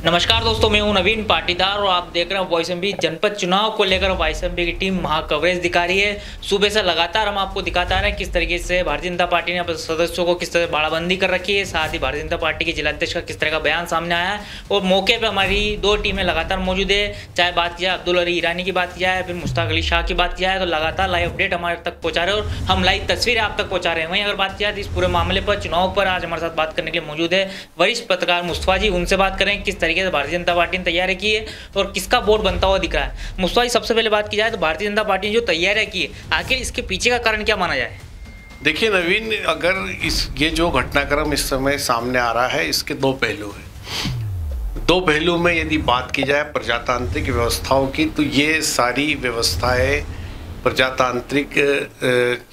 नमस्कार दोस्तों, मैं हूं नवीन पाटीदार और आप देख रहे हैं वॉइस एमपी। जनपद चुनाव को लेकर वॉइस एमपी की टीम वहां कवरेज दिखा रही है। सुबह से लगातार हम आपको दिखाता रहे हैं किस तरीके से भारतीय जनता पार्टी ने अपने सदस्यों को किस तरह बाड़ाबंदी कर रखी है। साथ ही भारतीय जनता पार्टी के जिलाध्यक्ष का किस तरह का बयान सामने आया है और मौके पर हमारी दो टीमें लगातार मौजूद है। चाहे बात किया अब्दुल अली ईरानी की बात किया है, फिर मुश्ताक अली शाह की बात किया है, तो लगातार लाइव अपडेट हमारे तक पहुँचा रहे हैं और हम लाइव तस्वीरें आप तक पहुँचा रहे हैं। वहीं अगर बात किया इस पूरे मामले पर, चुनाव पर, आज हमारे साथ बात करने के लिए मौजूद है वरिष्ठ पत्रकार मुस्तफा जी। उनसे बात करें किस तरीके से भारतीय जनता पार्टी ने तैयारी की है और किसका बोर्ड बनता हुआ दिख रहा है। मुस्तफा जी, सबसे पहले बात की जाए तो भारतीय जनता पार्टी ने जो तैयारियां की है, आखिर इसके पीछे का कारण क्या माना जाए? देखिए नवीन, अगर ये जो घटनाक्रम इस समय सामने आ रहा है, इसके दो पहलू हैं। दो पहलू में यदि बात की जाए प्रजातांत्रिक व्यवस्थाओं की, तो ये सारी व्यवस्थाएं प्रजातांत्रिक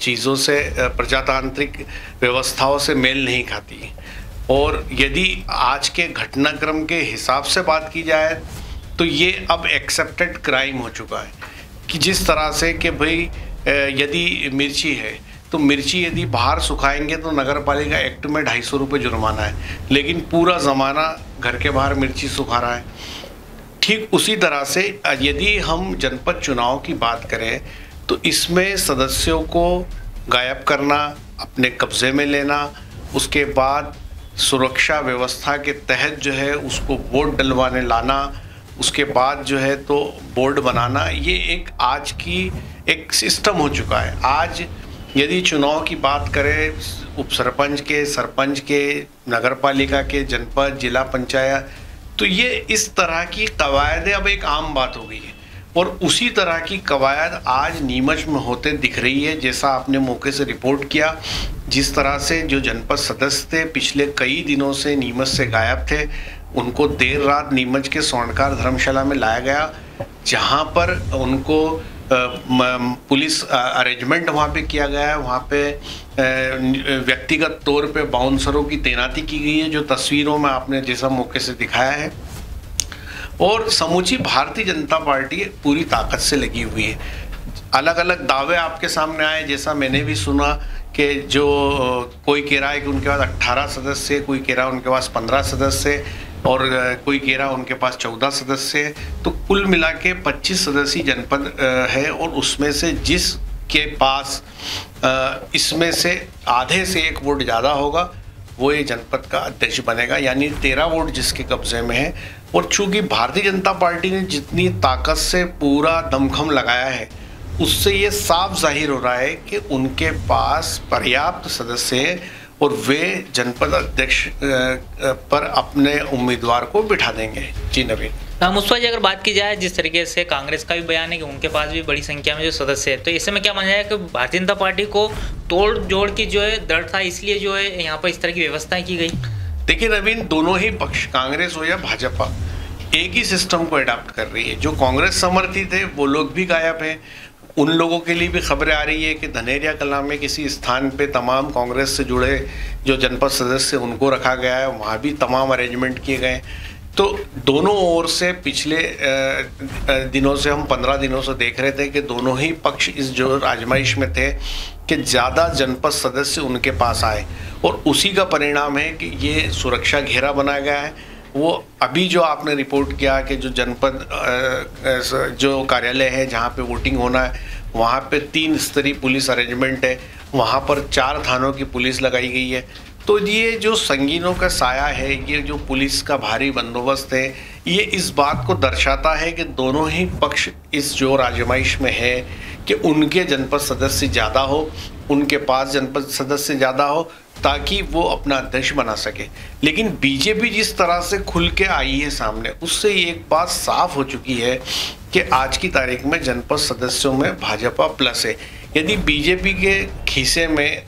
चीज़ों से, प्रजातांत्रिक व्यवस्थाओं से मेल नहीं खाती। और यदि आज के घटनाक्रम के हिसाब से बात की जाए तो ये अब एक्सेप्टेड क्राइम हो चुका है कि जिस तरह से कि भाई यदि मिर्ची है तो मिर्ची यदि बाहर सुखाएंगे तो नगर पालिका एक्ट में 250 रुपये जुर्माना है, लेकिन पूरा ज़माना घर के बाहर मिर्ची सुखा रहा है। ठीक उसी तरह से यदि हम जनपद चुनाव की बात करें तो इसमें सदस्यों को गायब करना, अपने कब्जे में लेना, उसके बाद सुरक्षा व्यवस्था के तहत जो है उसको वोट डलवाने लाना, उसके बाद जो है तो बोर्ड बनाना, ये एक आज की एक सिस्टम हो चुका है। आज यदि चुनाव की बात करें उप सरपंच के, सरपंच के, नगर पालिका के, जनपद, जिला पंचायत, तो ये इस तरह की कवायदें अब एक आम बात हो गई है। और उसी तरह की कवायद आज नीमच में होते दिख रही है। जैसा आपने मौके से रिपोर्ट किया, जिस तरह से जो जनपद सदस्य थे पिछले कई दिनों से नीमच से गायब थे, उनको देर रात नीमच के स्वर्णकार धर्मशाला में लाया गया, जहां पर उनको पुलिस अरेंजमेंट वहां पे किया गया है। वहां पे व्यक्तिगत तौर पे बाउंसरों की तैनाती की गई है, जो तस्वीरों में आपने जैसा मौके से दिखाया है। और समूची भारतीय जनता पार्टी पूरी ताकत से लगी हुई है। अलग अलग दावे आपके सामने आए, जैसा मैंने भी सुना कि जो कोई कह रहा है कि उनके पास 18 सदस्य है, कोई कह रहा है उनके पास 15 सदस्य है और कोई कह रहा है उनके पास 14 सदस्य है। तो कुल मिला के 25 सदस्यीय जनपद है और उसमें से जिसके पास इसमें से आधे से एक वोट ज़्यादा होगा वो ये जनपद का अध्यक्ष बनेगा, यानी 13 वोट जिसके कब्जे में है। और चूंकि भारतीय जनता पार्टी ने जितनी ताकत से पूरा दमखम लगाया है, उससे ये साफ जाहिर हो रहा है कि उनके पास पर्याप्त सदस्य हैं और वे जनपद अध्यक्ष पर अपने उम्मीदवार को बिठा देंगे। जी नवीन। मुस्तफा जी, अगर बात की जाए जिस तरीके से कांग्रेस का भी बयान है कि उनके पास भी बड़ी संख्या में जो सदस्य है, तो ऐसे में क्या माना जाए कि भारतीय जनता पार्टी को तोड़ जोड़ की जो है दृढ़ था, इसलिए जो है यहाँ पर इस तरह की व्यवस्थाएं की गई? देखिए नवीन, दोनों ही पक्ष, कांग्रेस हो या भाजपा, एक ही सिस्टम को अडॉप्ट कर रही है। जो कांग्रेस समर्थित है वो लोग भी गायब हैं। उन लोगों के लिए भी खबरें आ रही है कि धनेरिया कला में किसी स्थान पे तमाम कांग्रेस से जुड़े जो जनपद सदस्य उनको रखा गया है, वहाँ भी तमाम अरेंजमेंट किए गए। तो दोनों ओर से पिछले दिनों से, हम 15 दिनों से देख रहे थे कि दोनों ही पक्ष इस जो आजमाइश में थे कि ज़्यादा जनपद सदस्य उनके पास आए, और उसी का परिणाम है कि ये सुरक्षा घेरा बनाया गया है। वो अभी जो आपने रिपोर्ट किया कि जो जनपद जो कार्यालय है जहाँ पे वोटिंग होना है, वहाँ पे 3 स्तरीय पुलिस अरेंजमेंट है, वहाँ पर 4 थानों की पुलिस लगाई गई है। तो ये जो संगीनों का साया है, ये जो पुलिस का भारी बंदोबस्त है, ये इस बात को दर्शाता है कि दोनों ही पक्ष इस जोर आजमाइश में है कि उनके जनपद सदस्य ज़्यादा हो, उनके पास जनपद सदस्य ज़्यादा हो, ताकि वो अपना अध्यक्ष बना सके। लेकिन बीजेपी जिस तरह से खुल के आई है सामने, उससे एक बात साफ हो चुकी है कि आज की तारीख में जनपद सदस्यों में भाजपा प्लस है। यदि बीजेपी के खीसे में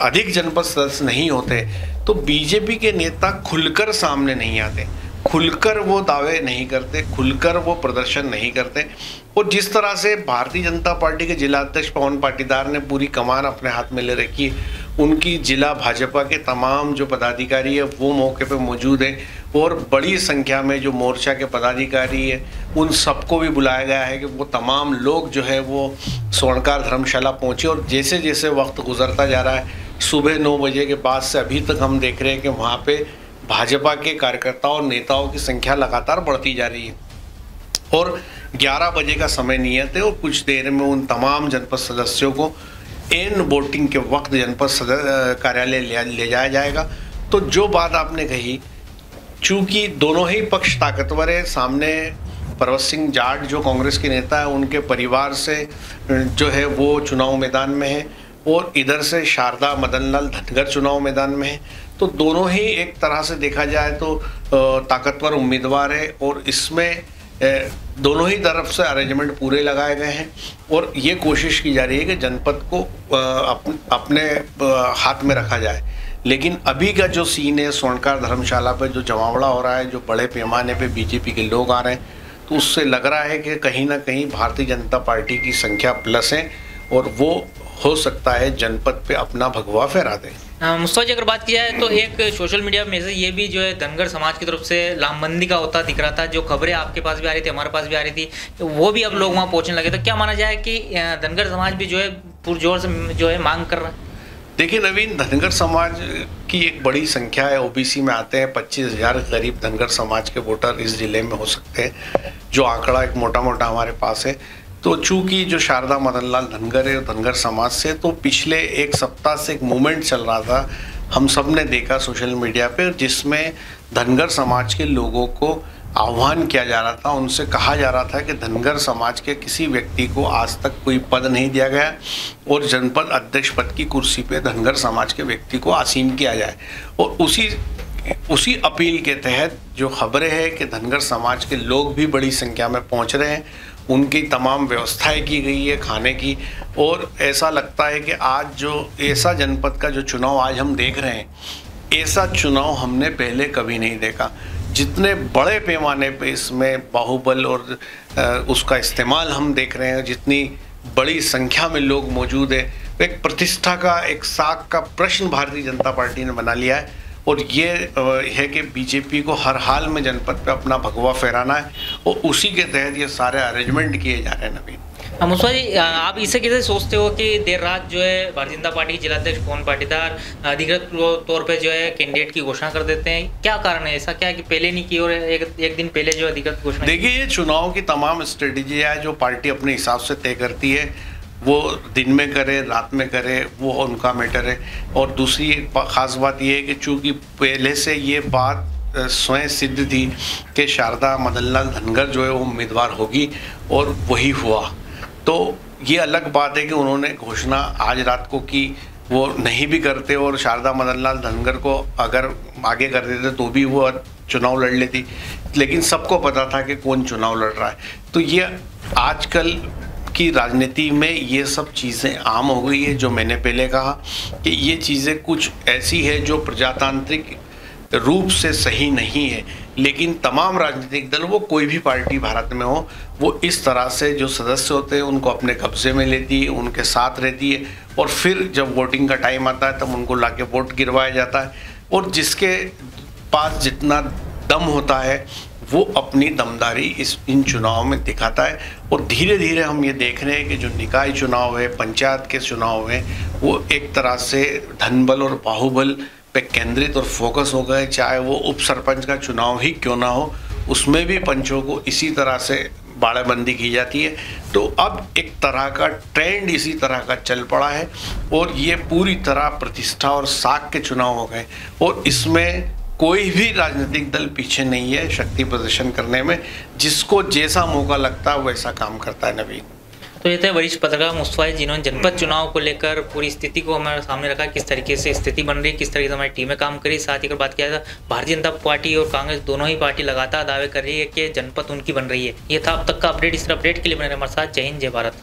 अधिक जनपद सदस्य नहीं होते तो बीजेपी के नेता खुलकर सामने नहीं आते, खुलकर वो दावे नहीं करते, खुलकर वो प्रदर्शन नहीं करते। और जिस तरह से भारतीय जनता पार्टी के जिला अध्यक्ष पवन पाटीदार ने पूरी कमान अपने हाथ में ले रखी, उनकी जिला भाजपा के तमाम जो पदाधिकारी है वो मौके पे मौजूद हैं, और बड़ी संख्या में जो मोर्चा के पदाधिकारी है उन सबको भी बुलाया गया है कि वो तमाम लोग जो है वो स्वर्णकार धर्मशाला पहुँचे। और जैसे जैसे वक्त गुजरता जा रहा है, सुबह 9 बजे के बाद से अभी तक हम देख रहे हैं कि वहाँ पे भाजपा के कार्यकर्ताओं और नेताओं की संख्या लगातार बढ़ती जा रही है और 11 बजे का समय नियत है और कुछ देर में उन तमाम जनपद सदस्यों को एन वोटिंग के वक्त जनपद कार्यालय ले जाया जाएगा। तो जो बात आपने कही, चूंकि दोनों ही पक्ष ताकतवर है, सामने परवत सिंह जाट जो कांग्रेस के नेता है उनके परिवार से जो है वो चुनाव मैदान में है और इधर से शारदा मदन लाल धनगर चुनाव मैदान में है, तो दोनों ही एक तरह से देखा जाए तो ताकतवर उम्मीदवार है और इसमें दोनों ही तरफ से अरेंजमेंट पूरे लगाए गए हैं और ये कोशिश की जा रही है कि जनपद को अपने हाथ में रखा जाए। लेकिन अभी का जो सीन है, स्वर्णकार धर्मशाला पे जो जमावड़ा हो रहा है, जो बड़े पैमाने पे बीजेपी के लोग आ रहे हैं, तो उससे लग रहा है कि कहीं ना कहीं भारतीय जनता पार्टी की संख्या प्लस है और वो हो सकता है जनपद पे अपना भगवा फहरा दें। मुस्तफा जी, अगर बात की जाए तो एक सोशल मीडिया में से ये भी जो है धनगर समाज की तरफ से लामबंदी का होता दिख रहा था, जो खबरें आपके पास भी आ रही थी, हमारे पास भी आ रही थी, तो वो भी अब लोग वहाँ पहुँचने लगे। तो क्या माना जाए कि धनगर समाज भी जो है पुरजोर से जो है मांग कर रहा है? देखिए नवीन, धनगर समाज की एक बड़ी संख्या है, ओबीसी में आते हैं 25,000 करीब धनगर समाज के वोटर इस जिले में हो सकते हैं, जो आंकड़ा एक मोटा मोटा हमारे पास है। तो चूंकि जो शारदा मदन लाल धनगर है धनगर समाज से, तो पिछले एक सप्ताह से एक मूवमेंट चल रहा था, हम सब ने देखा सोशल मीडिया पे, जिसमें धनगर समाज के लोगों को आह्वान किया जा रहा था, उनसे कहा जा रहा था कि धनगर समाज के किसी व्यक्ति को आज तक कोई पद नहीं दिया गया और जनपद अध्यक्ष पद की कुर्सी पे धनगर समाज के व्यक्ति को आसीन किया जाए। और उसी अपील के तहत जो खबरें हैं कि धनगर समाज के लोग भी बड़ी संख्या में पहुंच रहे हैं, उनकी तमाम व्यवस्थाएं की गई है खाने की, और ऐसा लगता है कि आज जो ऐसा जनपद का जो चुनाव आज हम देख रहे हैं, ऐसा चुनाव हमने पहले कभी नहीं देखा। जितने बड़े पैमाने पे इसमें बाहुबल और उसका इस्तेमाल हम देख रहे हैं, जितनी बड़ी संख्या में लोग मौजूद है, एक प्रतिष्ठा का, एक साख का प्रश्न भारतीय जनता पार्टी ने बना लिया है और ये है कि बीजेपी को हर हाल में जनपद पे अपना भगवा फहराना है और उसी के तहत ये सारे अरेंजमेंट किए जा रहे हैं। नवीन, मुस्तफा जी, आप इसे कैसे सोचते हो कि देर रात जो है भारतीय जनता पार्टी के जिलाध्यक्ष पवन पाटीदार अधिकृत तौर पे जो है कैंडिडेट की घोषणा कर देते हैं? क्या कारण है? ऐसा क्या है कि पहले नहीं की और एक दिन पहले जो अधिकृत घोषणा? देखिए, ये चुनाव की तमाम स्ट्रेटेजी है जो पार्टी अपने हिसाब से तय करती है, वो दिन में करे रात में करे वो उनका मैटर है। और दूसरी खास बात ये है कि चूँकि पहले से ये बात स्वयं सिद्ध थी कि शारदा मदन लाल धनगर जो है वो उम्मीदवार होगी और वही हुआ, तो ये अलग बात है कि उन्होंने घोषणा आज रात को की, वो नहीं भी करते और शारदा मदन लाल धनगर को अगर आगे कर देते तो भी वो चुनाव लड़ लेती, लेकिन सबको पता था कि कौन चुनाव लड़ रहा है। तो ये आजकल की राजनीति में ये सब चीज़ें आम हो गई है। जो मैंने पहले कहा कि ये चीज़ें कुछ ऐसी है जो प्रजातांत्रिक रूप से सही नहीं है, लेकिन तमाम राजनीतिक दल, वो कोई भी पार्टी भारत में हो, वो इस तरह से जो सदस्य होते हैं उनको अपने कब्जे में लेती है, उनके साथ रहती है और फिर जब वोटिंग का टाइम आता है तब उनको लाके वोट गिरवाया जाता है और जिसके पास जितना दम होता है वो अपनी दमदारी इन चुनाव में दिखाता है। और धीरे धीरे हम ये देख रहे हैं कि जो निकाय चुनाव है, पंचायत के चुनाव है, वो एक तरह से धनबल और बाहुबल पे केंद्रित और फोकस हो गए। चाहे वो उप सरपंच का चुनाव ही क्यों ना हो, उसमें भी पंचों को इसी तरह से बाड़ेबंदी की जाती है। तो अब एक तरह का ट्रेंड इसी तरह का चल पड़ा है और ये पूरी तरह प्रतिष्ठा और साख के चुनाव हो गए और इसमें कोई भी राजनीतिक दल पीछे नहीं है शक्ति प्रदर्शन करने में। जिसको जैसा मौका लगता है वैसा काम करता है। नवीन, तो ये थे वरिष्ठ पत्रकार मुस्तफा, जिन्होंने जनपद चुनाव को लेकर पूरी स्थिति को हमारे सामने रखा, किस तरीके से स्थिति बन रही है, किस तरीके से हमारी टीमें काम करी। साथ ही अगर बात किया जाए भारतीय जनता पार्टी और कांग्रेस दोनों ही पार्टी लगातार दावे कर रही है कि जनपद उनकी बन रही है। ये था अब तक का अपडेट। इस अपडेट के लिए बने रहे हमारे साथ। जय हिंद, जय भारत।